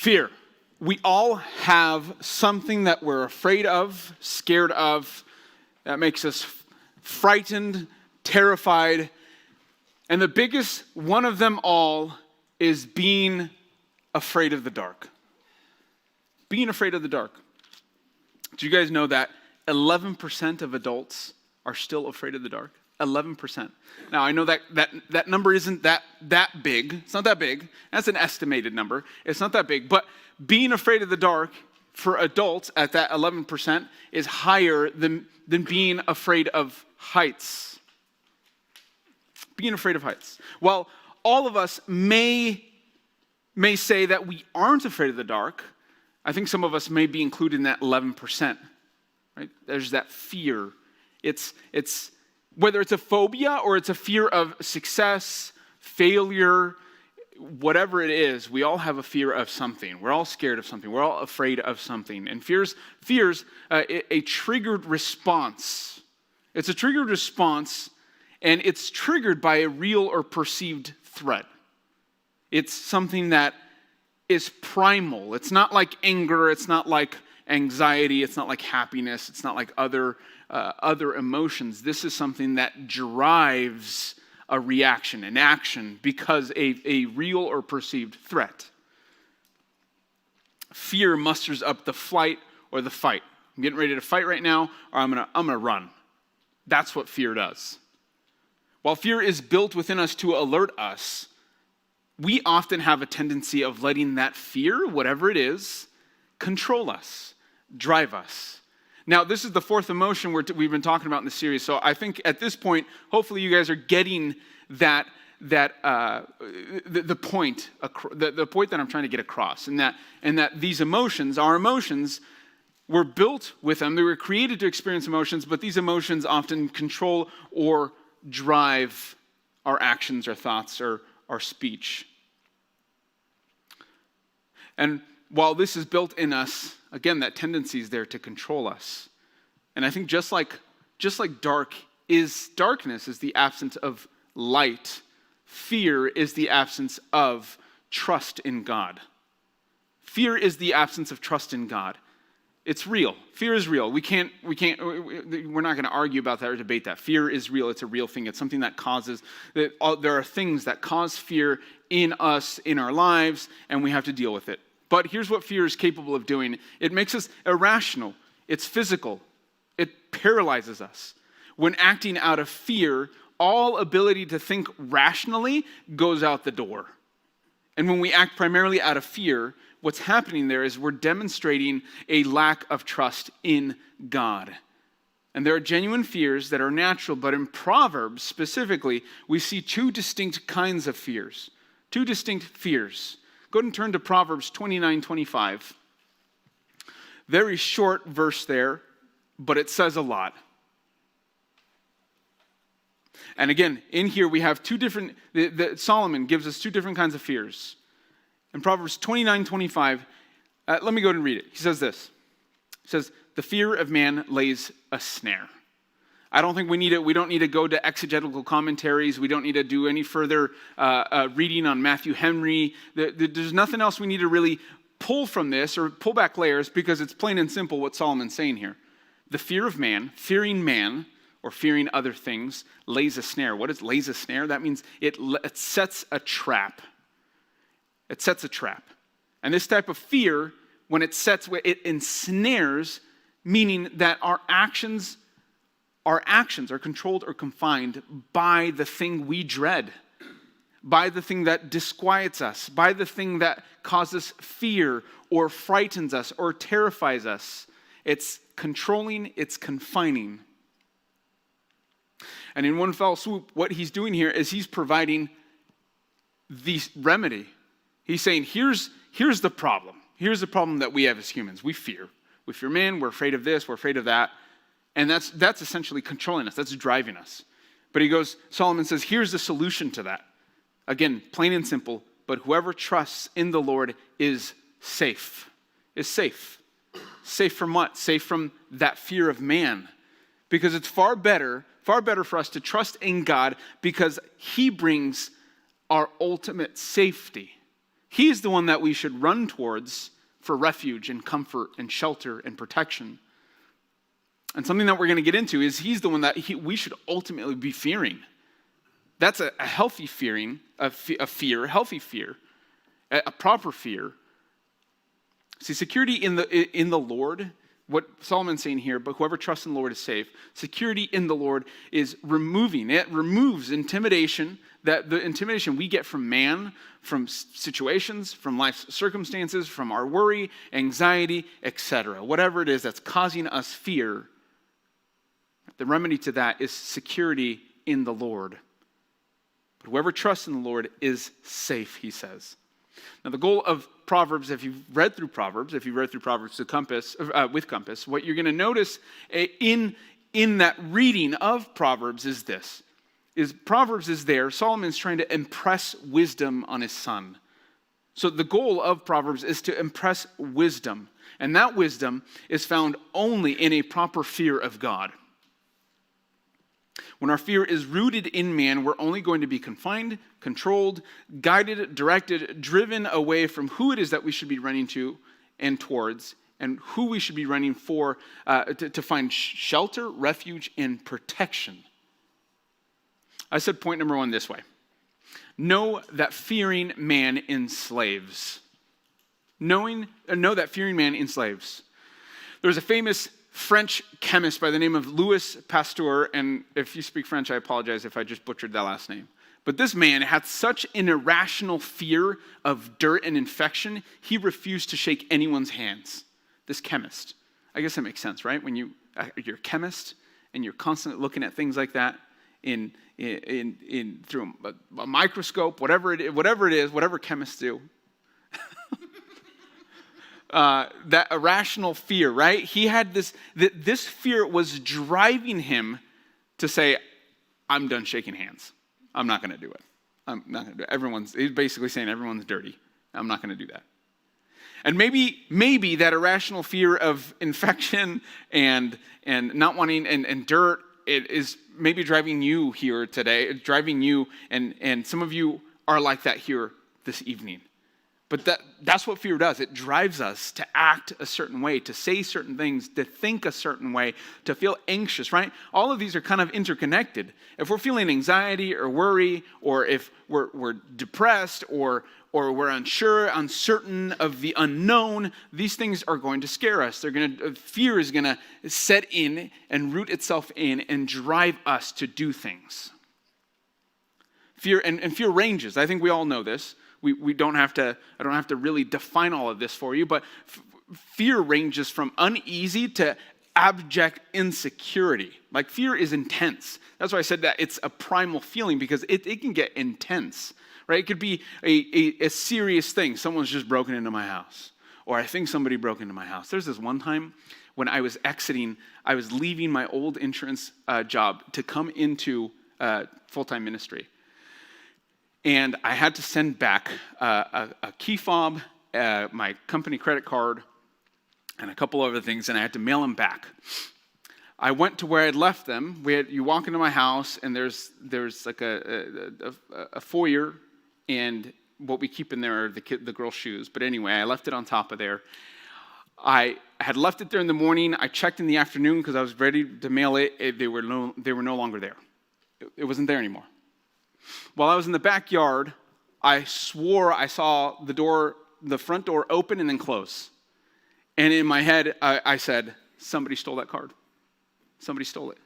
Fear. We all have something that we're afraid of, scared of, that makes us frightened, terrified. And the biggest one of them all is being afraid of the dark. Being afraid of the dark. Do you guys know that 11% of adults are still afraid of the dark? 11%. Now, I know that number isn't that big. It's not that big. That's an estimated number. It's not that big. But being afraid of the dark for adults at that 11% is higher than being afraid of heights. Being afraid of heights. While all of us may say that we aren't afraid of the dark, I think some of us may be included in that 11%. Right? There's that fear. It's whether it's a phobia or it's a fear of success, failure, whatever it is, we all have a fear of something. We're all scared of something. We're all afraid of something. And fear's a triggered response. It's a triggered response, and it's triggered by a real or perceived threat. It's something that is primal. It's not like anger. It's not like anxiety. It's not like happiness. It's not like other emotions. This is something that drives a reaction, an action, because a real or perceived threat. Fear musters up the flight or the fight. I'm getting ready to fight right now, or I'm gonna run. That's what fear does. While fear is built within us to alert us, we often have a tendency of letting that fear, whatever it is, control us, drive us. Now, this is the fourth emotion we've been talking about in the series. So I think at this point, hopefully you guys are getting the point that I'm trying to get across, and that these emotions, our emotions, were built with them. They were created to experience emotions, but these emotions often control or drive our actions, our thoughts, or our speech. And while this is built in us, again, that tendency is there to control us. And I think just like darkness is the absence of light, fear is the absence of trust in God. Fear is the absence of trust in God. It's real. Fear is real. We're not going to argue about that or debate that. Fear is real. It's a real thing. It's something that causes, there are things that cause fear in us, in our lives, and we have to deal with it. But here's what fear is capable of doing. It makes us irrational. It's physical. It paralyzes us. When acting out of fear, all ability to think rationally goes out the door. And when we act primarily out of fear, what's happening there is we're demonstrating a lack of trust in God. And there are genuine fears that are natural, but in Proverbs specifically, we see two distinct kinds of fears. Two distinct fears. Go ahead and turn to Proverbs 29:25. Very short verse there, but it says a lot. And again, in here we have two different, Solomon gives us two different kinds of fears. In Proverbs 29:25, let me go ahead and read it. He says this. He says, "The fear of man lays a snare." I don't think we don't need to go to exegetical commentaries. We don't need to do any further reading on Matthew Henry. There's nothing else we need to really pull from this or pull back layers, because it's plain and simple what Solomon's saying here. The fear of man, fearing man, or fearing other things, lays a snare. What is lays a snare? That means it sets a trap. It sets a trap. And this type of fear, when it ensnares, meaning that our actions are controlled or confined by the thing we dread, by the thing that disquiets us, by the thing that causes fear or frightens us or terrifies us. It's controlling, it's confining. And in one fell swoop, what he's doing here is he's providing the remedy. He's saying, here's the problem. Here's the problem that we have as humans. We fear. We fear man, we're afraid of this, we're afraid of that. And that's essentially controlling us. That's driving us. But Solomon says, here's the solution to that. Again, plain and simple, but whoever trusts in the Lord is safe. Is safe. Safe from what? Safe from that fear of man. Because it's far better for us to trust in God, because he brings our ultimate safety. He's the one that we should run towards for refuge and comfort and shelter and protection. And something that we're going to get into is he's the one that we should ultimately be fearing. That's a healthy fearing, a healthy fear, a proper fear. See, security in the Lord, what Solomon's saying here, but whoever trusts in the Lord is safe. Security in the Lord is removing. It removes intimidation, that the intimidation we get from man, from situations, from life's circumstances, from our worry, anxiety, etc. Whatever it is that's causing us fear, the remedy to that is security in the Lord. But whoever trusts in the Lord is safe, he says. Now, the goal of Proverbs, if you've read through Proverbs with Compass, what you're going to notice in that reading of Proverbs is this. Proverbs is there. Solomon's trying to impress wisdom on his son. So the goal of Proverbs is to impress wisdom. And that wisdom is found only in a proper fear of God. When our fear is rooted in man, we're only going to be confined, controlled, guided, directed, driven away from who it is that we should be running to and towards, and who we should be running for to find shelter, refuge, and protection. I said point number 1 this way. Know that fearing man enslaves. Know that fearing man enslaves. There's a famous French chemist by the name of Louis Pasteur, and if you speak French, I apologize if I just butchered that last name. But this man had such an irrational fear of dirt and infection, he refused to shake anyone's hands. This chemist. I guess that makes sense, right? When you're a chemist and you're constantly looking at things like that through a microscope, whatever it is, whatever chemists do. That irrational fear, right? He had this fear was driving him to say, I'm done shaking hands. I'm not going to do it. I'm not going to do it. He's basically saying everyone's dirty. I'm not going to do that. And maybe that irrational fear of infection and not wanting and dirt, it is maybe driving you here today, driving you, and some of you are like that here this evening. But that's what fear does. It drives us to act a certain way, to say certain things, to think a certain way, to feel anxious, right? All of these are kind of interconnected. If we're feeling anxiety or worry, or if we're depressed or we're unsure, uncertain of the unknown, these things are going to scare us. Fear is going to set in and root itself in and drive us to do things. Fear and fear ranges. I think we all know this. I don't have to really define all of this for you, but fear ranges from uneasy to abject insecurity. Like fear is intense. That's why I said that it's a primal feeling, because it can get intense, right? It could be a serious thing. Someone's just broken into my house, or I think somebody broke into my house. There's this one time when I was leaving my old insurance job to come into full-time ministry. And I had to send back a key fob, my company credit card, and a couple other things, and I had to mail them back. I went to where I'd left them. You walk into my house, and there's like a foyer, and what we keep in there are the girls' shoes. But anyway, I left it on top of there. I had left it there in the morning. I checked in the afternoon because I was ready to mail it. They were no longer there. It wasn't there anymore. While I was in the backyard, I swore I saw the front door open and then close. And in my head, I said, somebody stole that card. Somebody stole it.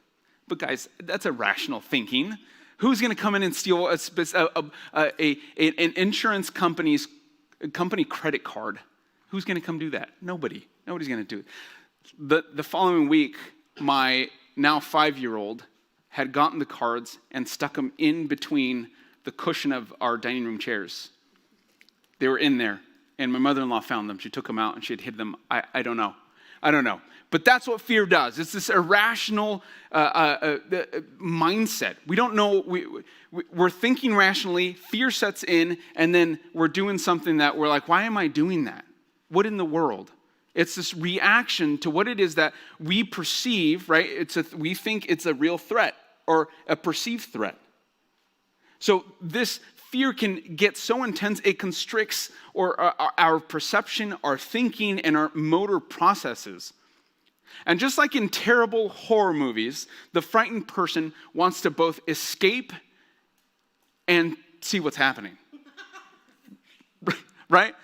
But guys, that's irrational thinking. Who's going to come in and steal an insurance company credit card? Who's going to come do that? Nobody. Nobody's going to do it. The following week, my now 5-year-old had gotten the cards and stuck them in between the cushion of our dining room chairs. They were in there, and my mother-in-law found them. She took them out, and she had hid them. I don't know. But that's what fear does. It's this irrational mindset. We don't know. We're thinking rationally. Fear sets in, and then we're doing something that we're like, why am I doing that? What in the world? It's this reaction to what it is that we perceive, right? We think it's a real threat or a perceived threat. So this fear can get so intense it constricts our perception, our thinking, and our motor processes. And just like in terrible horror movies, the frightened person wants to both escape and see what's happening. Right?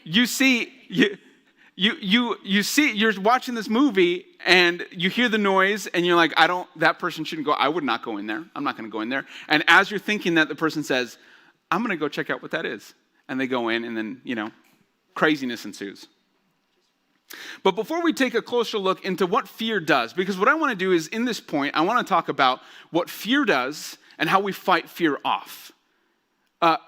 You see, you're watching this movie and you hear the noise and you're like, that person shouldn't go. I would not go in there. I'm not going to go in there. And as you're thinking that, the person says, I'm going to go check out what that is. And they go in and then, craziness ensues. But before we take a closer look into what fear does, because what I want to do is in this point, I want to talk about what fear does and how we fight fear off. What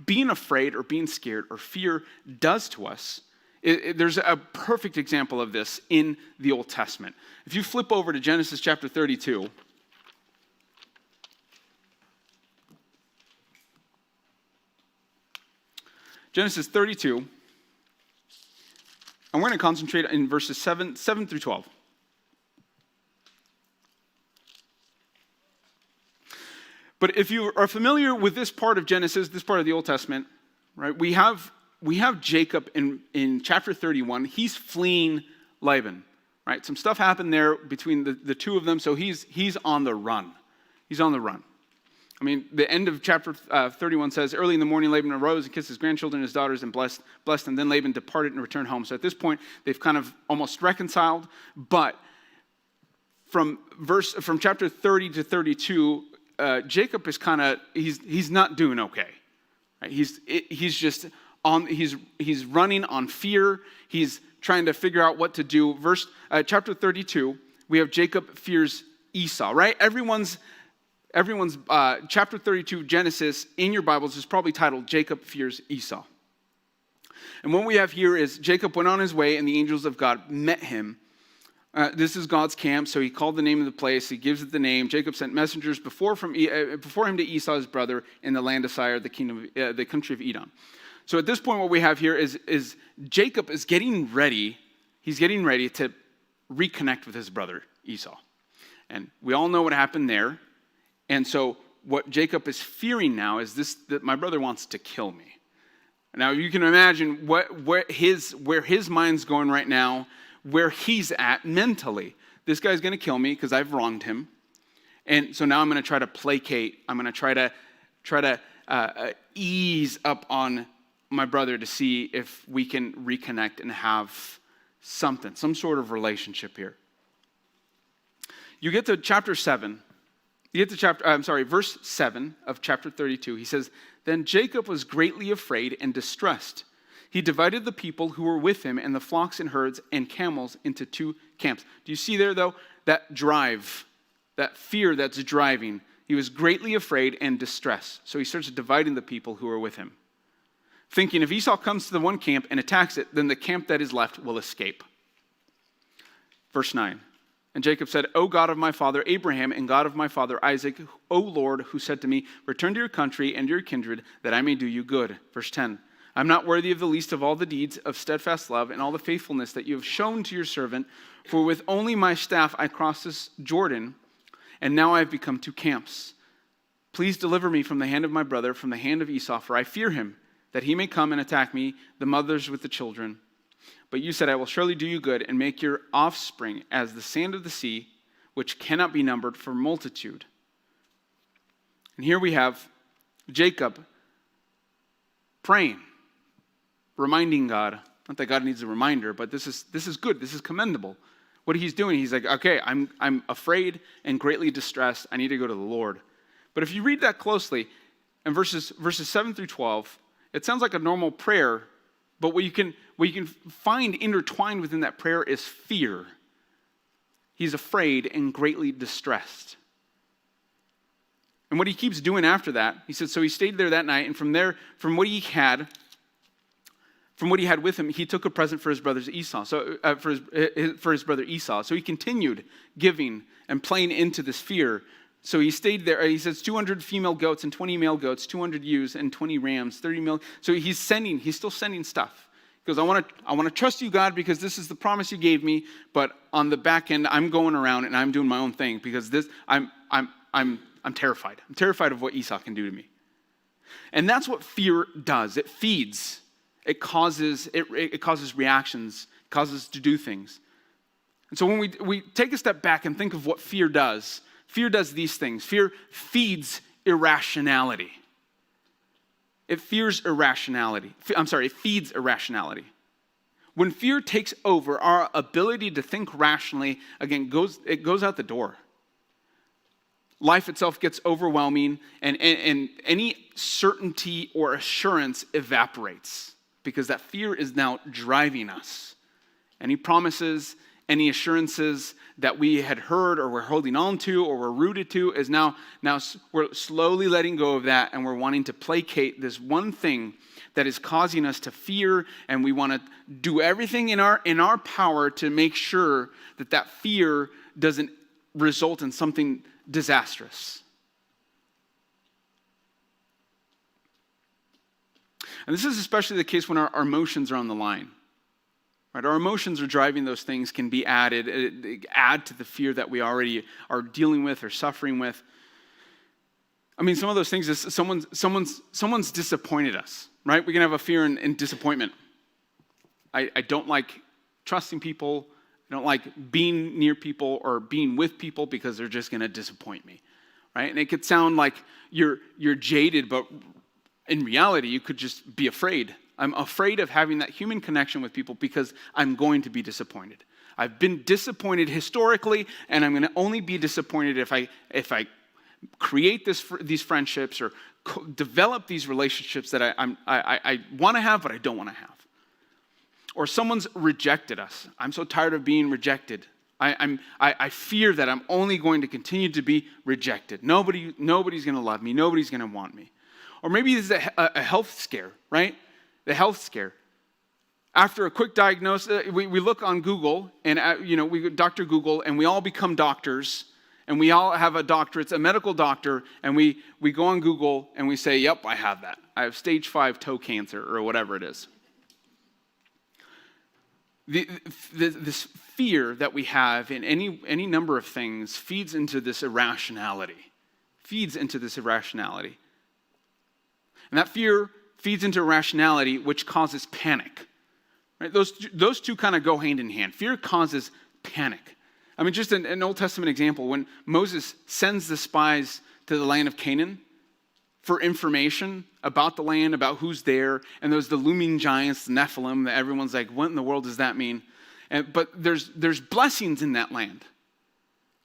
being afraid or being scared or fear does to us, there's a perfect example of this in the Old Testament. If you flip over to Genesis chapter 32, Genesis 32, and we're going to concentrate in verses 7 through 12. But if you are familiar with this part of Genesis, this part of the Old Testament, right? We have Jacob in chapter 31. He's fleeing Laban, right? Some stuff happened there between the two of them, so he's on the run. He's on the run. I mean, the end of chapter 31 says, early in the morning, Laban arose and kissed his grandchildren and his daughters and blessed them. Then Laban departed and returned home. So at this point, they've kind of almost reconciled. But from chapter 30 to 32, Jacob is he's not doing okay. Right? He's just he's running on fear. He's trying to figure out what to do. Chapter 32, we have Jacob fears Esau. Right? Everyone's chapter 32 Genesis in your Bibles is probably titled Jacob fears Esau. And what we have here is Jacob went on his way and the angels of God met him. This is God's camp, so he called the name of the place. He gives it the name. Jacob sent messengers before him to Esau, his brother, in the land of Seir, the country of Edom. So at this point, what we have here is Jacob is getting ready. He's getting ready to reconnect with his brother Esau. And we all know what happened there. And so what Jacob is fearing now is that my brother wants to kill me. Now you can imagine where his mind's going right now, where he's at mentally. This guy's going to kill me because I've wronged him. And so now I'm going to try to placate. I'm going to try to ease up on my brother to see if we can reconnect and have some sort of relationship here. You get to chapter 7. Verse 7 of chapter 32. He says, Then Jacob was greatly afraid and distressed. He divided the people who were with him and the flocks and herds and camels into two camps. Do you see there, though, that drive, that fear that's driving? He was greatly afraid and distressed. So he starts dividing the people who are with him, thinking if Esau comes to the one camp and attacks it, then the camp that is left will escape. Verse 9. And Jacob said, O God of my father Abraham and God of my father Isaac, O Lord, who said to me, Return to your country and your kindred, that I may do you good. Verse 10. I'm not worthy of the least of all the deeds of steadfast love and all the faithfulness that you have shown to your servant, for with only my staff I crossed this Jordan, and now I have become two camps. Please deliver me from the hand of my brother, from the hand of Esau, for I fear him, that he may come and attack me, the mothers with the children. But you said, I will surely do you good and make your offspring as the sand of the sea, which cannot be numbered for multitude. And here we have Jacob praying, reminding God, not that God needs a reminder, but this is good, this is commendable. What he's doing, he's like, okay, I'm afraid and greatly distressed. I need to go to the Lord. But if you read that closely, in verses 7 through 12, it sounds like a normal prayer, but what you can find intertwined within that prayer is fear. He's afraid and greatly distressed. And what he keeps doing after that, he said, so he stayed there that night, and from there, from what he had with him, he took a present for his brother Esau. So for his brother Esau. So he continued giving and playing into this fear. So he stayed there. He says 200 female goats and 20 male goats, 200 ewes and 20 rams, 30 mil. So he's still sending stuff. He goes, I want to trust you, God, because this is the promise you gave me. But on the back end, I'm going around and I'm doing my own thing because I'm I'm terrified. I'm terrified of what Esau can do to me. And that's what fear does. It feeds. It causes reactions. It causes us to do things. And so when we take a step back and think of what fear does these things. Fear feeds irrationality. It feeds irrationality. When fear takes over, our ability to think rationally, again, goes out the door. Life itself gets overwhelming, and any certainty or assurance evaporates because that fear is now driving us. Any promises, any assurances that we had heard or we're holding on to or we're rooted to is now we're slowly letting go of that, and we're wanting to placate this one thing that is causing us to fear, and we want to do everything in our power to make sure that fear doesn't result in something disastrous. And this is especially the case when our emotions are on the line. Right? Our emotions are driving those things, can be add to the fear that we already are dealing with or suffering with. I mean, some of those things is someone's disappointed us, right? We can have a fear in disappointment. I don't like trusting people. I don't like being near people or being with people because they're just going to disappoint me, right? And it could sound like you're jaded, but in reality, you could just be afraid. I'm afraid of having that human connection with people because I'm going to be disappointed. I've been disappointed historically, and I'm going to only be disappointed if I create these friendships or develop these relationships that I want to have, but I don't want to have. Or someone's rejected us. I'm so tired of being rejected. I fear that I'm only going to continue to be rejected. Nobody's going to love me. Nobody's going to want me. Or maybe this is a health scare, right? The health scare. After a quick diagnosis, we look on Google, and we Dr. Google, and we all become doctors, and we all have a doctorate, a medical doctor, and we go on Google and we say, "Yep, I have that. I have stage 5 toe cancer," or whatever it is. This fear that we have in any number of things feeds into this irrationality. And that fear feeds into irrationality, which causes panic. Right? Those two kind of go hand in hand. Fear causes panic. I mean, just an Old Testament example, when Moses sends the spies to the land of Canaan for information about the land, about who's there, and there's the looming giants, the Nephilim, that everyone's like, what in the world does that mean? But there's blessings in that land.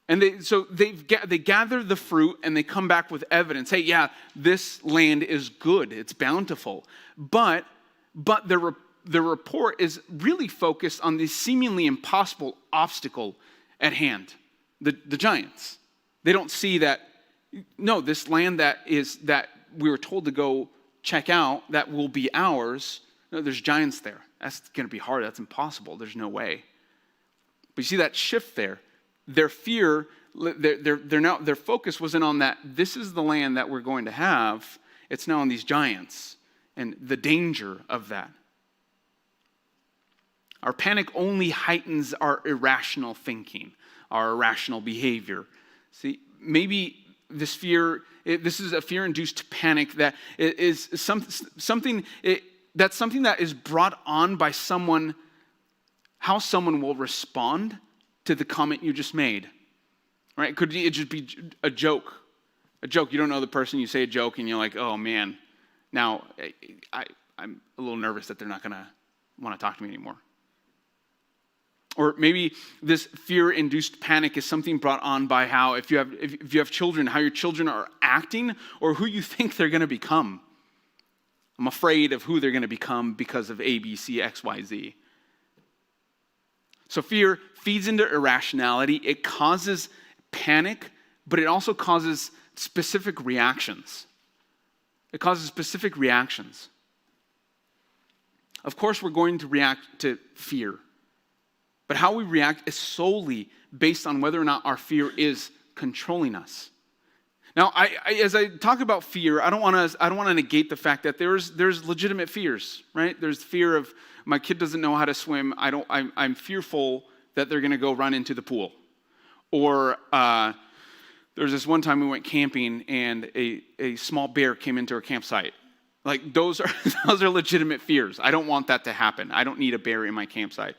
And they gather the fruit and they come back with evidence. Hey, yeah, this land is good. It's bountiful. But the report is really focused on the seemingly impossible obstacle at hand, the giants. They don't see that, no, this land that we were told to go check out, that will be ours. No, there's giants there. That's going to be hard. That's impossible. There's no way. But you see that shift there. Their fear, their focus wasn't on that. This is the land that we're going to have. It's now on these giants and the danger of that. Our panic only heightens our irrational thinking, our irrational behavior. See, maybe this is a fear-induced panic that is something that is brought on by someone, how someone will respond to the comment you just made, right? Could it just be a joke? A joke, you don't know the person, you say a joke, and you're like, oh man, now I'm a little nervous that they're not gonna want to talk to me anymore. Or maybe this fear-induced panic is something brought on by how, if you have children, how your children are acting or who you think they're gonna become. I'm afraid of who they're gonna become because of A, B, C, X, Y, Z. So fear feeds into irrationality. It causes panic, but it also causes specific reactions. Of course, we're going to react to fear. But how we react is solely based on whether or not our fear is controlling us. Now, as I talk about fear, I don't want to negate the fact that there's legitimate fears, right? There's fear of my kid doesn't know how to swim. I'm fearful that they're going to go run into the pool, or There was this one time we went camping and a small bear came into our campsite. Like those are legitimate fears. I don't want that to happen. I don't need a bear in my campsite.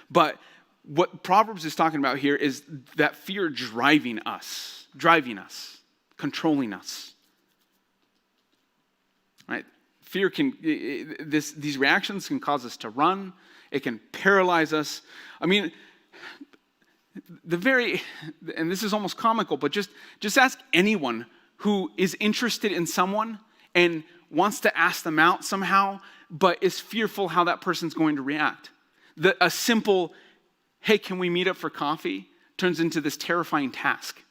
But what Proverbs is talking about here is that fear driving us, controlling us. Right? Fear these reactions can cause us to run. It can paralyze us. I mean, and this is almost comical, but just ask anyone who is interested in someone and wants to ask them out somehow, but is fearful how that person's going to react. A simple, hey, can we meet up for coffee, turns into this terrifying task,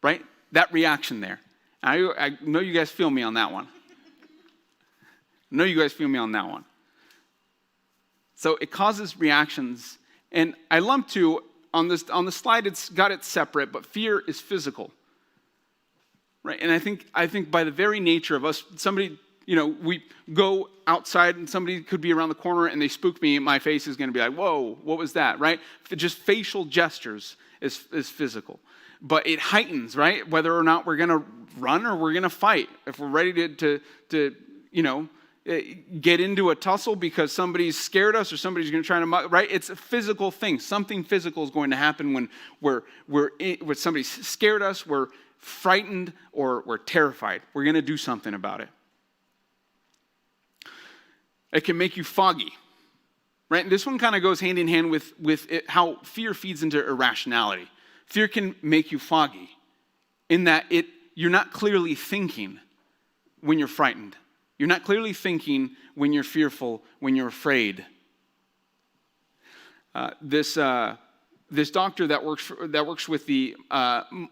right? That reaction there. I know you guys feel me on that one. So it causes reactions, and I lump to, on the slide it's got it separate, but fear is physical. Right, and I think by the very nature of us, somebody, we go outside and somebody could be around the corner and they spook me, and my face is going to be like, whoa, what was that, right? Just facial gestures is physical. But it heightens, right? Whether or not we're going to run or we're going to fight. If we're ready to get into a tussle because somebody's scared us or somebody's going to try to, right? It's a physical thing. Something physical is going to happen when when somebody's scared us, we're frightened, or we're terrified. We're going to do something about it. It can make you foggy, right? And this one kind of goes hand in hand with how fear feeds into irrationality. Fear can make you foggy in that you're not clearly thinking when you're frightened. You're not clearly thinking when you're fearful, when you're afraid. This doctor that works with the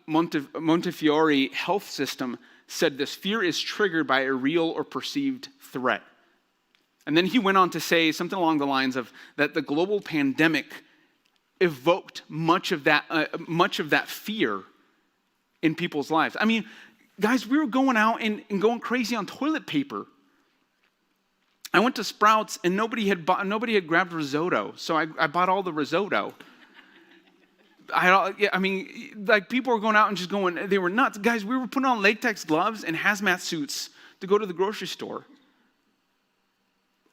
Montefiore health system said this: fear is triggered by a real or perceived threat. And then he went on to say something along the lines of that the global pandemic evoked much of that fear in people's lives. I mean, guys, we were going out and going crazy on toilet paper. I went to Sprouts and nobody had grabbed risotto, so I bought all the risotto. People were going out and just going, they were nuts. Guys, we were putting on latex gloves and hazmat suits to go to the grocery store.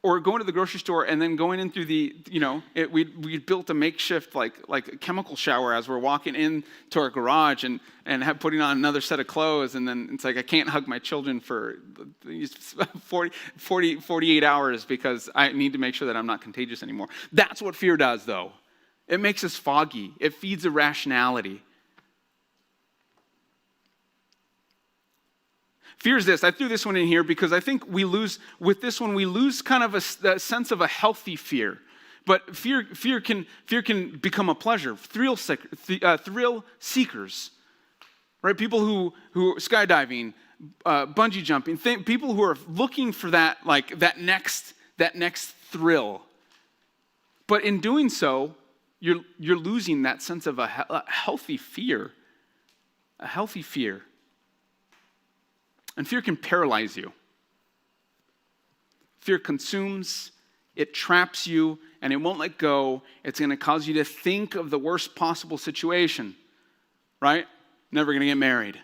Or going to the grocery store and then going in through we built a makeshift like a chemical shower as we're walking into our garage and putting on another set of clothes, and then it's like I can't hug my children for 48 hours because I need to make sure that I'm not contagious anymore. That's what fear does, though. It makes us foggy. It feeds irrationality. Fear is this. I threw this one in here because I think we lose kind of a sense of a healthy fear. But fear can become a pleasure. Thrill seekers, right? People who skydiving, bungee jumping, people who are looking for that next thrill. But in doing so, you're losing that sense of a healthy fear. A healthy fear. And fear can paralyze you. Fear consumes, it traps you, and it won't let go. It's going to cause you to think of the worst possible situation, right? Never going to get married.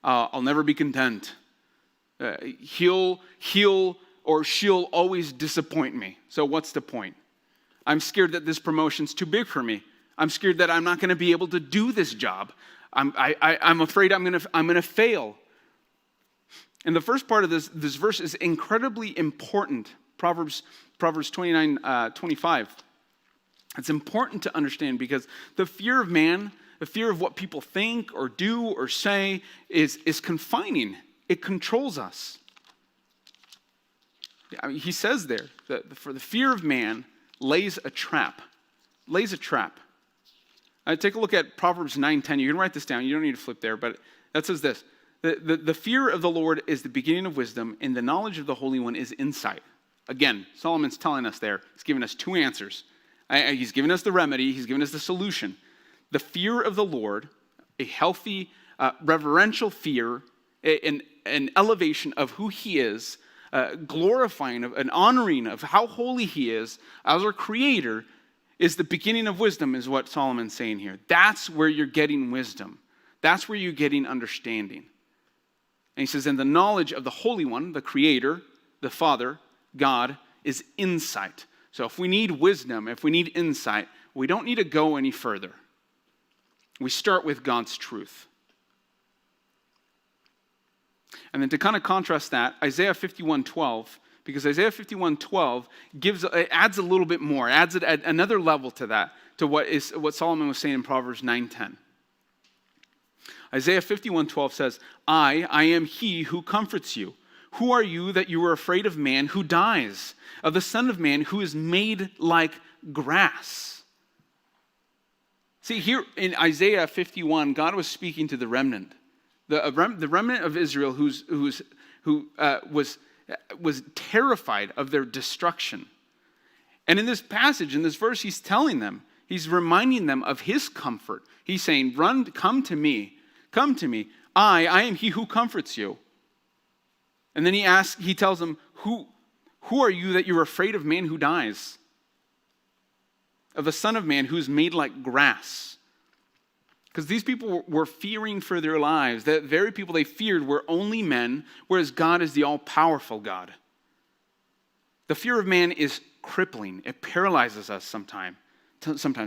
I'll never be content. He'll or she'll always disappoint me. So what's the point? I'm scared that this promotion's too big for me. I'm scared that I'm not going to be able to do this job. I'm afraid I'm going to fail. And the first part of this verse is incredibly important. Proverbs 29:25. It's important to understand because the fear of man, the fear of what people think or do or say is confining. It controls us. I mean, he says there that for the fear of man lays a trap. Lays a trap. Take a look at Proverbs 9:10. You can write this down. You don't need to flip there, but that says this. The fear of the Lord is the beginning of wisdom, and the knowledge of the Holy One is insight. Again, Solomon's telling us there. He's giving us two answers. He's given us the remedy. He's given us the solution. The fear of the Lord, a healthy, reverential fear, an elevation of who he is, glorifying, an honoring of how holy he is as our creator, is the beginning of wisdom, is what Solomon's saying here. That's where you're getting wisdom. That's where you're getting understanding. And he says, and the knowledge of the Holy One, the Creator, the Father, God, is insight. So if we need wisdom, if we need insight, we don't need to go any further. We start with God's truth. And then to kind of contrast that, Isaiah 51:12, because Isaiah 51:12 adds a little bit more, adds another level to that, to what Solomon was saying in Proverbs 9:10. Isaiah 51:12 says, I am he who comforts you. Who are you that you are afraid of man who dies, of the son of man who is made like grass? See, here in Isaiah 51, God was speaking to the remnant. The remnant of Israel who was terrified of their destruction. And in this passage, in this verse, he's telling them, he's reminding them of his comfort. He's saying, come to me. I am he who comforts you. And then he tells them, who are you that you're afraid of man who dies? Of the son of man who's made like grass. Because these people were fearing for their lives. The very people they feared were only men, whereas God is the all-powerful God. The fear of man is crippling. It paralyzes us sometimes.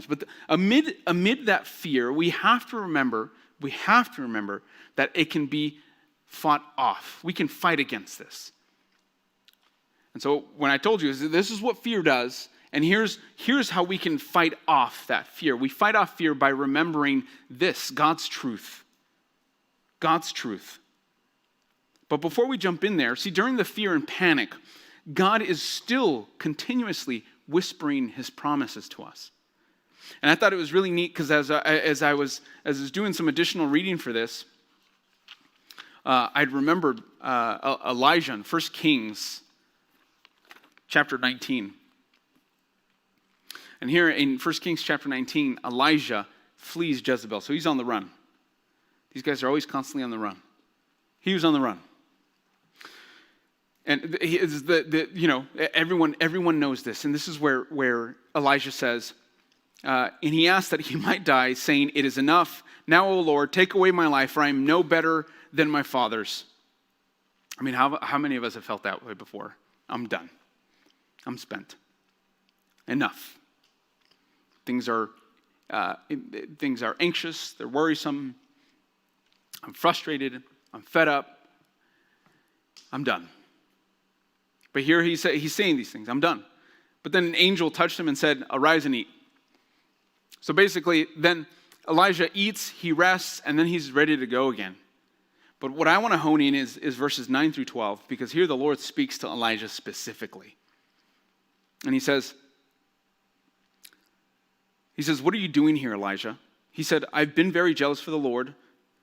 But amid that fear, we have to remember that it can be fought off. We can fight against this. And so when I told you, this is what fear does, and here's how we can fight off that fear. We fight off fear by remembering this, God's truth. God's truth. But before we jump in there, see, during the fear and panic, God is still continuously whispering his promises to us. And I thought it was really neat because as I was doing some additional reading for this, I'd remembered Elijah in 1 Kings chapter 19. And here in 1 Kings chapter 19, Elijah flees Jezebel. So he's on the run. These guys are always constantly on the run. He was on the run. And everyone knows this. And this is where Elijah says, and he asked that he might die, saying, it is enough. Now, O Lord, take away my life, for I am no better than my fathers. I mean, how many of us have felt that way before? I'm done. I'm spent. Enough. Things are anxious. They're worrisome. I'm frustrated. I'm fed up. I'm done. But here he's saying these things. I'm done. But then an angel touched him and said, arise and eat. So basically, then Elijah eats, he rests, and then he's ready to go again. But what I want to hone in is verses 9 through 12, because here the Lord speaks to Elijah specifically. And he says, what are you doing here, Elijah? He said, I've been very jealous for the Lord,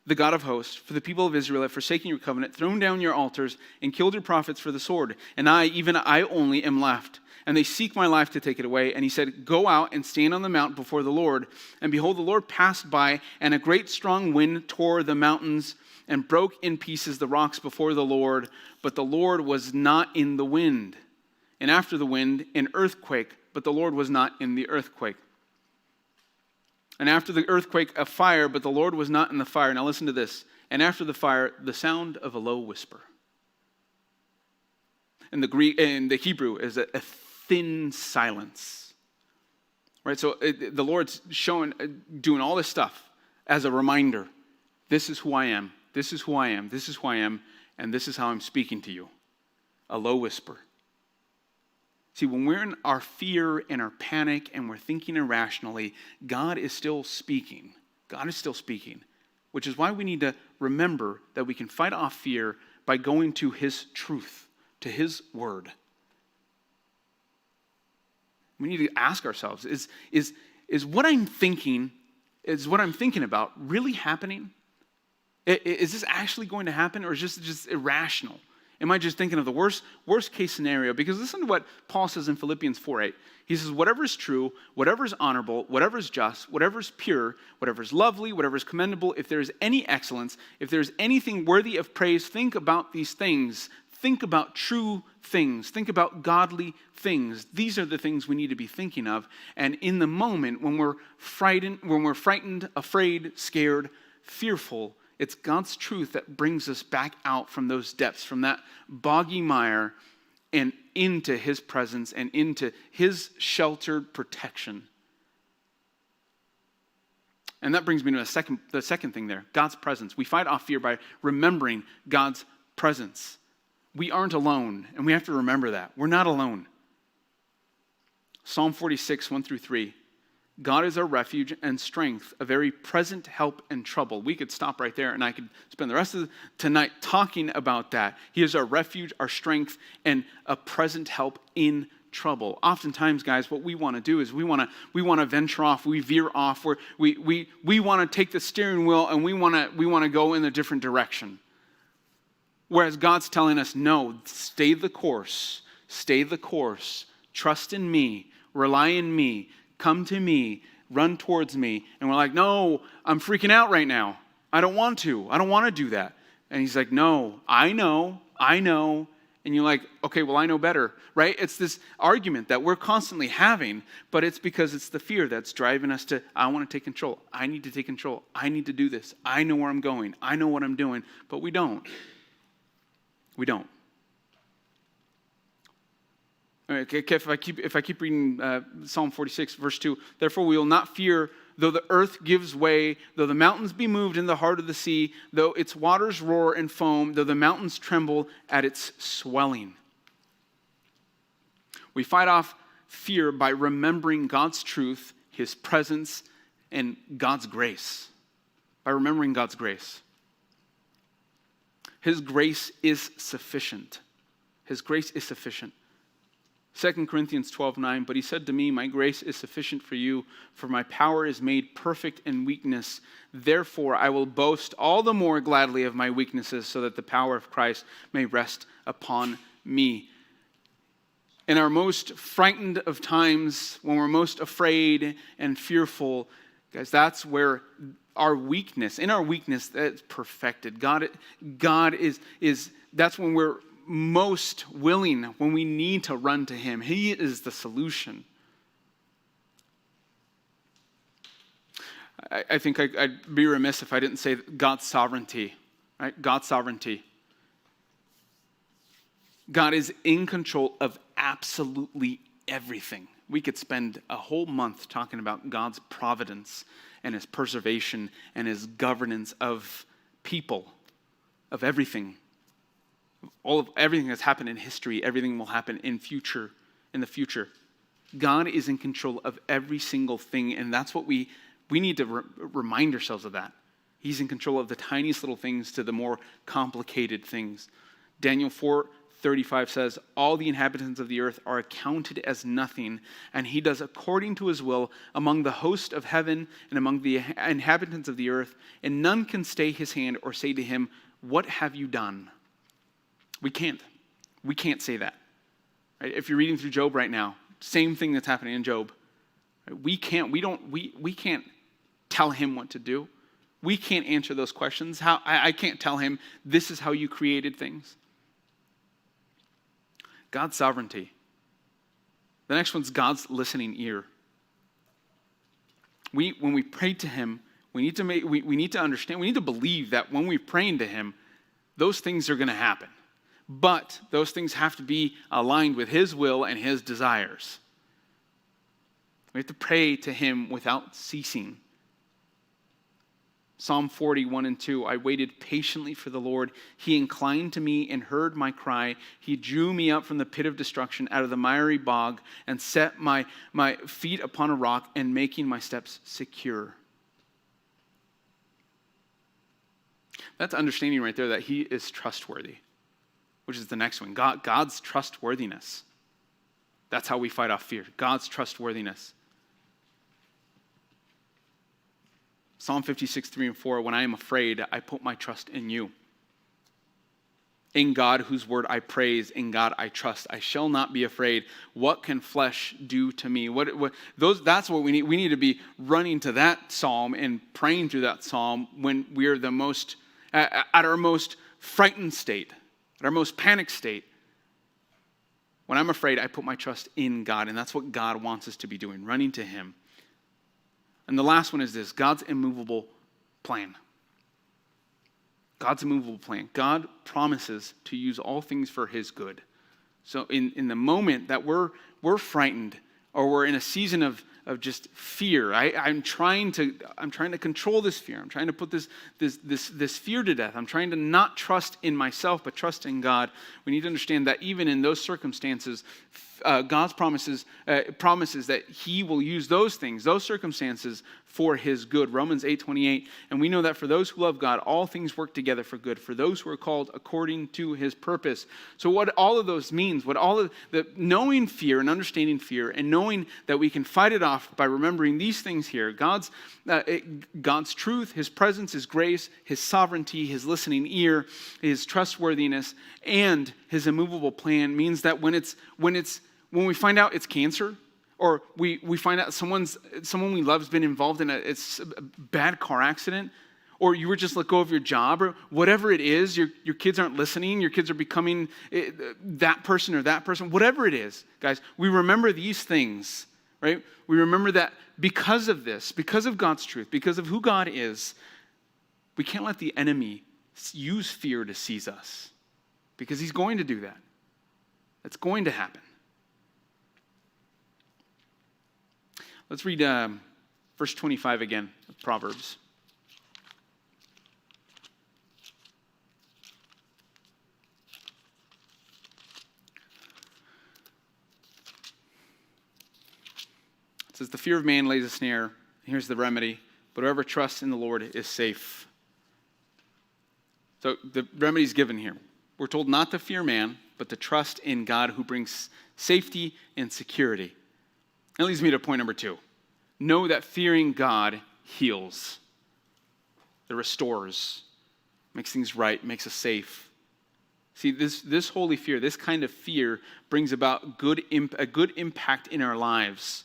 the God of hosts, for the people of Israel have forsaken your covenant, thrown down your altars, and killed your prophets for the sword. And even I only am left. And they seek my life to take it away. And he said, go out and stand on the mount before the Lord. And behold, the Lord passed by, and a great strong wind tore the mountains and broke in pieces the rocks before the Lord. But the Lord was not in the wind. And after the wind, an earthquake, but the Lord was not in the earthquake. And after the earthquake, a fire, but the Lord was not in the fire. Now listen to this. And after the fire, the sound of a low whisper. In the Hebrew is a thin silence. Right? So the Lord's doing all this stuff as a reminder. This is who I am. This is who I am. This is who I am. And this is how I'm speaking to you. A low whisper. See, when we're in our fear and our panic and we're thinking irrationally, God is still speaking. God is still speaking, which is why we need to remember that we can fight off fear by going to his truth, to his word. We need to ask ourselves, is what I'm thinking about really happening? Is this actually going to happen, or is this just irrational? Am I just thinking of the worst case scenario? Because listen to what Paul says in Philippians 4:8. He says, whatever is true, whatever is honorable, whatever is just, whatever is pure, whatever is lovely, whatever is commendable, if there is any excellence, if there is anything worthy of praise, think about these things. think about true things. Think about godly things. These are the things we need to be thinking of. And in the moment when we're frightened, afraid, scared, fearful, it's God's truth that brings us back out from those depths, from that boggy mire, and into his presence and into his sheltered protection. And that brings me to the second thing there, God's presence. We fight off fear by remembering God's presence. We aren't alone, and we have to remember that. We're not alone. Psalm 46, 1-3. God is our refuge and strength, a very present help in trouble. We could stop right there, and I could spend the rest of tonight talking about that. He is our refuge, our strength, and a present help in trouble. Oftentimes, guys, what we want to do is we want to venture off, we veer off, we want to take the steering wheel and we want to go in a different direction. Whereas God's telling us, no, stay the course, trust in me, rely in me, come to me, run towards me. And we're like, no, I'm freaking out right now. I don't want to do that. And he's like, no, I know. And you're like, okay, well, I know better, right? It's this argument that we're constantly having, but it's because it's the fear that's driving us to, I want to take control. I need to take control. I need to do this. I know where I'm going. I know what I'm doing, but we don't. We don't. Okay, if I keep reading Psalm 46, verse 2, therefore we will not fear, though the earth gives way, though the mountains be moved in the heart of the sea, though its waters roar and foam, though the mountains tremble at its swelling. We fight off fear by remembering God's truth, his presence, and God's grace. By remembering God's grace. His grace is sufficient. His grace is sufficient. 2 Corinthians 12:9, but he said to me, my grace is sufficient for you, for my power is made perfect in weakness. Therefore, I will boast all the more gladly of my weaknesses, so that the power of Christ may rest upon me. In our most frightened of times, when we're most afraid and fearful, guys, that's where our weakness, that's perfected. God is that's when we're most willing, when we need to run to him. He is the solution. I think I'd be remiss if I didn't say God's sovereignty, right? God's sovereignty. God is in control of absolutely everything. We could spend a whole month talking about God's providence and his preservation and his governance of people, of everything. Everything that's happened in history, everything will happen in the future. God is in control of every single thing, and that's what we need to remind ourselves of that. He's in control of the tiniest little things to the more complicated things. Daniel 4:35 says, all the inhabitants of the earth are accounted as nothing, and he does according to his will among the host of heaven and among the inhabitants of the earth, and none can stay his hand or say to him, what have you done? We can't say that. Right? If you're reading through Job right now, same thing that's happening in Job. Right? We can't tell him what to do. We can't answer those questions. I can't tell him this is how you created things. God's sovereignty. The next one's God's listening ear. When we pray to him, we need to understand, we need to believe that when we're praying to him, those things are going to happen. But those things have to be aligned with his will and his desires. We have to pray to him without ceasing. Psalm 40:1-2, I waited patiently for the Lord. He inclined to me and heard my cry. He drew me up from the pit of destruction, out of the miry bog, and set my feet upon a rock, and making my steps secure. That's understanding right there that he is trustworthy, which is the next one. God's trustworthiness. That's how we fight off fear. God's trustworthiness. Psalm 56:3-4, when I am afraid, I put my trust in you. In God, whose word I praise, in God I trust. I shall not be afraid. What can flesh do to me? That's what we need. We need to be running to that psalm and praying through that psalm when we're at our most frightened state. At our most panic state, when I'm afraid, I put my trust in God, and that's what God wants us to be doing, running to him. And the last one is this: God's immovable plan. God's immovable plan. God promises to use all things for his good. So in the moment that we're frightened, or we're in a season of just fear, I'm trying to control this fear. I'm trying to put this fear to death. I'm trying to not trust in myself, but trust in God. We need to understand that even in those circumstances, God's promises that he will use those things, those circumstances, for his good. Romans 8:28. And we know that for those who love God, all things work together for good, for those who are called according to his purpose. So what all of those means, what all of the knowing fear and understanding fear, and knowing that we can fight it off by remembering these things here: God's truth, his presence, his grace, his sovereignty, his listening ear, his trustworthiness, and his immovable plan, means that when we find out it's cancer, or we find out someone we love has been involved in a bad car accident, or you were just let go of your job, or whatever it is, your kids aren't listening, your kids are becoming that person or that person, whatever it is, guys, we remember these things, right? We remember that because of this, because of God's truth, because of who God is, we can't let the enemy use fear to seize us, because he's going to do that. It's going to happen. Let's read verse 25 again of Proverbs. It says, "The fear of man lays a snare. Here's the remedy. But whoever trusts in the Lord is safe." So the remedy is given here. We're told not to fear man, but to trust in God, who brings safety and security. That leads me to point number 2. Know that fearing God heals. It restores, makes things right, makes us safe. See, this holy fear, this kind of fear, brings about a good impact in our lives.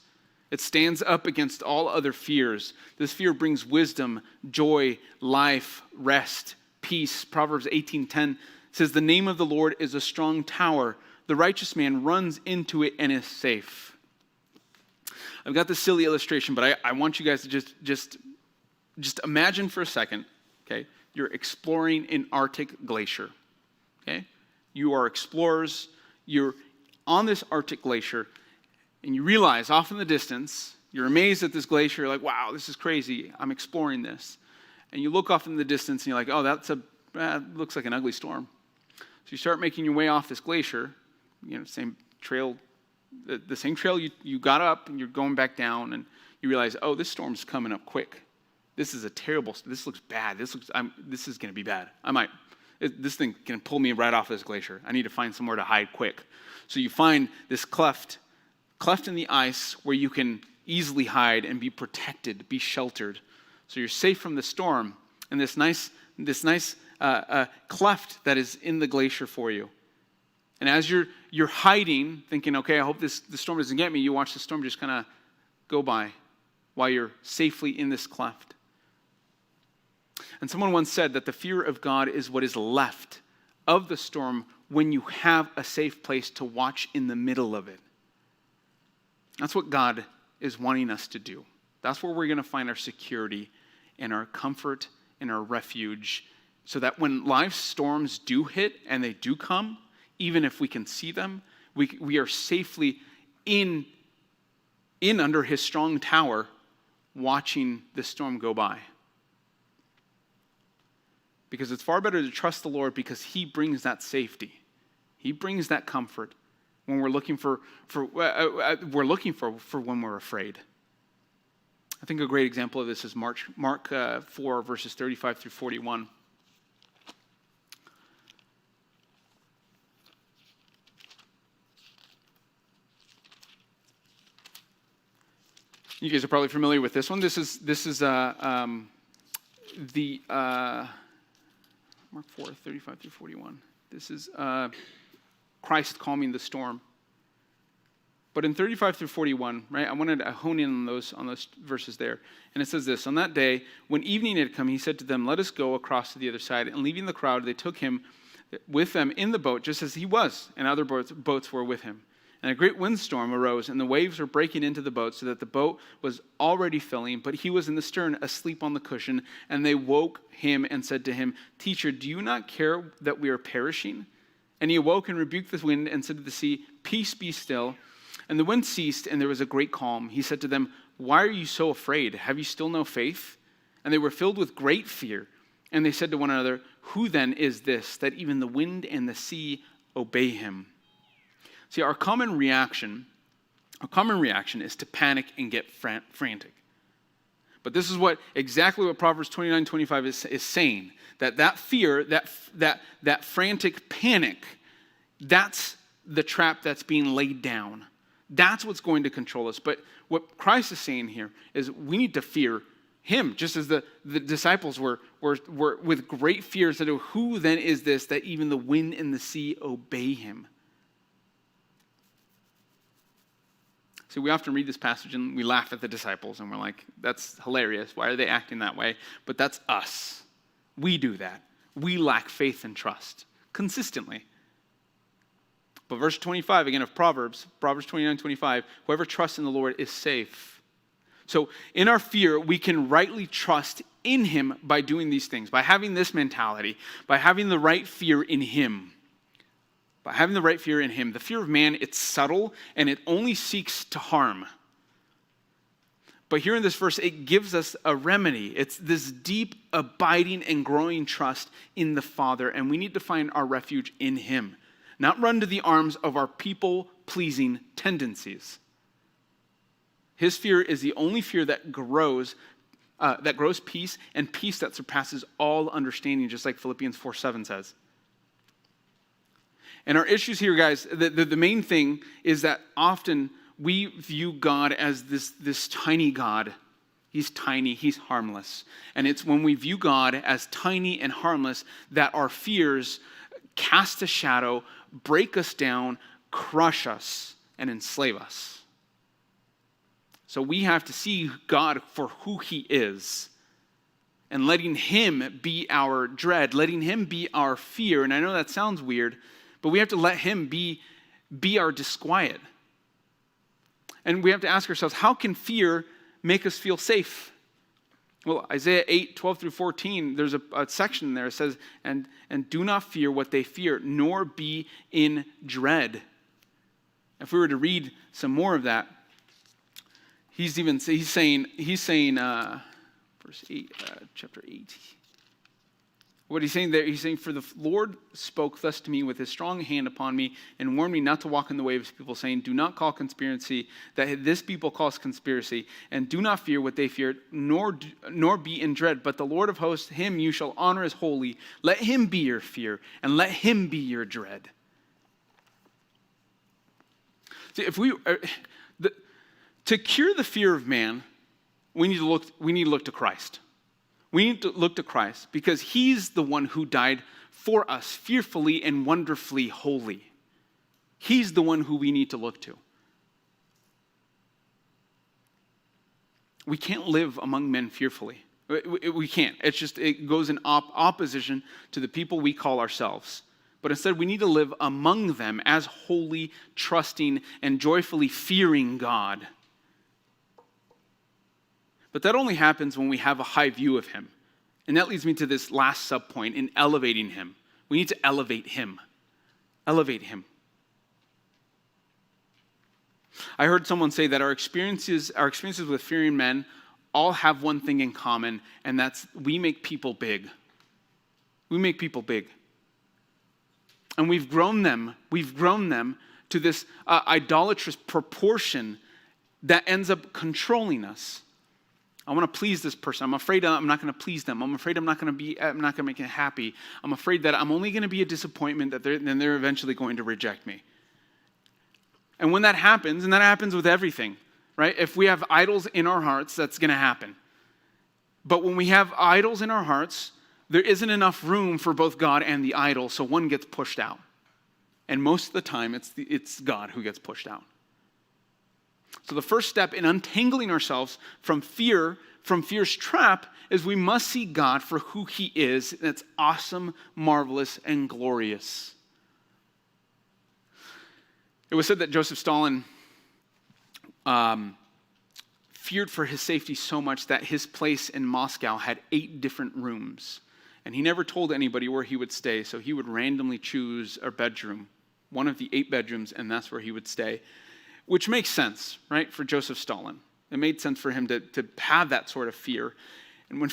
It stands up against all other fears. This fear brings wisdom, joy, life, rest, peace. Proverbs 18:10 says, "The name of the Lord is a strong tower. The righteous man runs into it and is safe." I've got this silly illustration, but I want you guys to just imagine for a second, okay? You're exploring an Arctic glacier, okay? You are explorers. You're on this Arctic glacier, and you realize off in the distance, you're amazed at this glacier. You're like, wow, this is crazy. I'm exploring this. And you look off in the distance, and you're like, oh, that looks like an ugly storm. So you start making your way off this glacier, same trail, the same trail you got up, and you're going back down, and you realize, oh, this storm's coming up quick. This looks bad. This is going to be bad. This thing can pull me right off this glacier. I need to find somewhere to hide quick. So you find this cleft in the ice where you can easily hide and be protected, be sheltered. So you're safe from the storm, and this nice cleft that is in the glacier for you. And as you're hiding, thinking, okay, I hope the storm doesn't get me, you watch the storm just kind of go by while you're safely in this cleft. And someone once said that the fear of God is what is left of the storm when you have a safe place to watch in the middle of it. That's what God is wanting us to do. That's where we're going to find our security and our comfort and our refuge, so that when life's storms do hit, and they do come, even if we can see them, we are safely in under his strong tower, watching the storm go by. Because it's far better to trust the Lord, because he brings that safety. He brings that comfort when we're looking for when we're afraid. I think a great example of this is Mark 4, verses 35 through 41. You guys are probably familiar with this one. This is Mark 4, 35 through 41. This is Christ calming the storm. But in 35 through 41, right, I wanted to hone in on those verses there. And it says this: "On that day, when evening had come, he said to them, 'Let us go across to the other side.' And leaving the crowd, they took him with them in the boat, just as he was, and other boats were with him. And a great windstorm arose, and the waves were breaking into the boat, so that the boat was already filling, but he was in the stern, asleep on the cushion. And they woke him and said to him, "Teacher, do you not care that we are perishing?" And he awoke and rebuked the wind and said to the sea, "Peace, be still." And the wind ceased, and there was a great calm. He said to them, "Why are you so afraid? Have you still no faith?" And they were filled with great fear. And they said to one another, "Who then is this, that even the wind and the sea obey him?" See, our common reaction is to panic and get frantic. But this is exactly what Proverbs 29:25 is saying. That fear, that frantic panic, that's the trap that's being laid down. That's what's going to control us. But what Christ is saying here is we need to fear him, just as the disciples were with great fear. Said, "Who then is this, that even the wind and the sea obey him?" See, we often read this passage and we laugh at the disciples and we're like, that's hilarious. Why are they acting that way? But that's us. We do that. We lack faith and trust consistently. But verse 25, again, of Proverbs 29:25, whoever trusts in the Lord is safe. So in our fear, we can rightly trust in him by doing these things, by having this mentality, by having the right fear in him. By having the right fear in him. The fear of man, it's subtle and it only seeks to harm. But here in this verse, it gives us a remedy. It's this deep, abiding, and growing trust in the Father. And we need to find our refuge in him. Not run to the arms of our people-pleasing tendencies. His fear is the only fear that grows peace, and peace that surpasses all understanding, just like Philippians 4:7 says. And our issues here, guys, the main thing is that often we view God as this tiny God. He's tiny, he's harmless. And it's when we view God as tiny and harmless that our fears cast a shadow, break us down, crush us, and enslave us. So we have to see God for who he is, and letting him be our dread, letting him be our fear. And I know that sounds weird, but we have to let him be our disquiet. And we have to ask ourselves, how can fear make us feel safe? Well, Isaiah 8:12-14, there's a section there that says, and do not fear what they fear, nor be in dread. If we were to read some more of that, he's saying, verse 8, chapter 8. What he's saying there, he's saying, "For the Lord spoke thus to me with his strong hand upon me and warned me not to walk in the way of his people, saying, do not call conspiracy that this people calls conspiracy, and do not fear what they fear, nor be in dread. But the Lord of hosts, him you shall honor as holy. Let him be your fear, and let him be your dread." See, to cure the fear of man, we need to look to Christ. We need to look to Christ because he's the one who died for us, fearfully and wonderfully holy. He's the one who we need to look to. We can't live among men fearfully. We can't. It goes in opposition to the people we call ourselves. But instead, we need to live among them as holy, trusting, and joyfully fearing God. But that only happens when we have a high view of him. And that leads me to this last subpoint in elevating him. We need to elevate him. Elevate him. I heard someone say that our experiences with fearing men all have one thing in common, and that's we make people big. We make people big. And we've grown them to this idolatrous proportion that ends up controlling us. I want to please this person. I'm afraid I'm not going to please them. I'm afraid I'm not going to make them happy. I'm afraid that I'm only going to be a disappointment, that they're eventually going to reject me. And when that happens, and that happens with everything, right? If we have idols in our hearts, that's going to happen. But when we have idols in our hearts, there isn't enough room for both God and the idol, so one gets pushed out. And most of the time, it's God who gets pushed out. So the first step in untangling ourselves from fear from fear's trap is we must see God for who he is. And it's awesome, marvelous, and glorious. It was said that Joseph Stalin feared for his safety so much that his place in Moscow had 8 different rooms. And he never told anybody where he would stay, so he would randomly choose a bedroom, one of the 8 bedrooms, and that's where he would stay. Which makes sense, right, for Joseph Stalin. It made sense for him to have that sort of fear. And when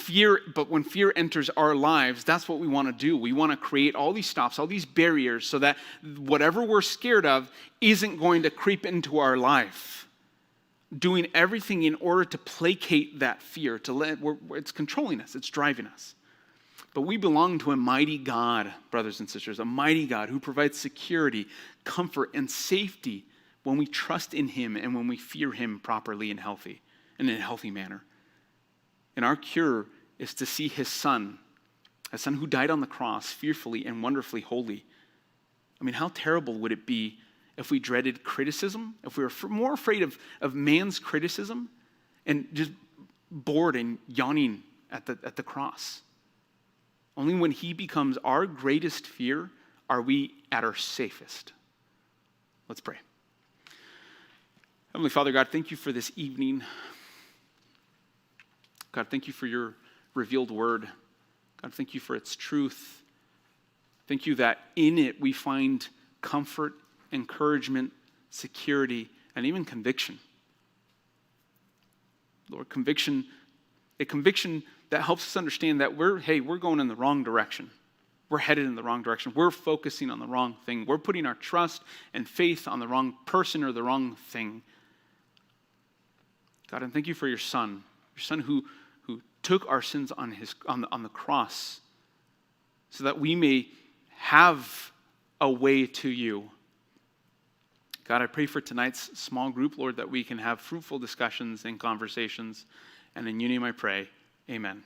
fear enters our lives, that's what we want to do. We want to create all these stops, all these barriers, so that whatever we're scared of isn't going to creep into our life. Doing everything in order to placate that fear, it's controlling us, it's driving us. But we belong to a mighty God, brothers and sisters, a mighty God who provides security, comfort, and safety when we trust in him and when we fear him properly and in a healthy manner. And our cure is to see his son, a son who died on the cross, fearfully and wonderfully holy. I mean, how terrible would it be if we dreaded criticism, if we were more afraid of man's criticism and just bored and yawning at the cross? Only when he becomes our greatest fear are we at our safest. Let's pray. Heavenly Father, God, thank you for this evening. God, thank you for your revealed word. God, thank you for its truth. Thank you that in it we find comfort, encouragement, security, and even conviction. Lord, a conviction that helps us understand that we're going in the wrong direction. We're headed in the wrong direction. We're focusing on the wrong thing. We're putting our trust and faith on the wrong person or the wrong thing. God, and thank you for your son who took our sins on the cross so that we may have a way to you. God, I pray for tonight's small group, Lord, that we can have fruitful discussions and conversations. And in your name I pray, amen.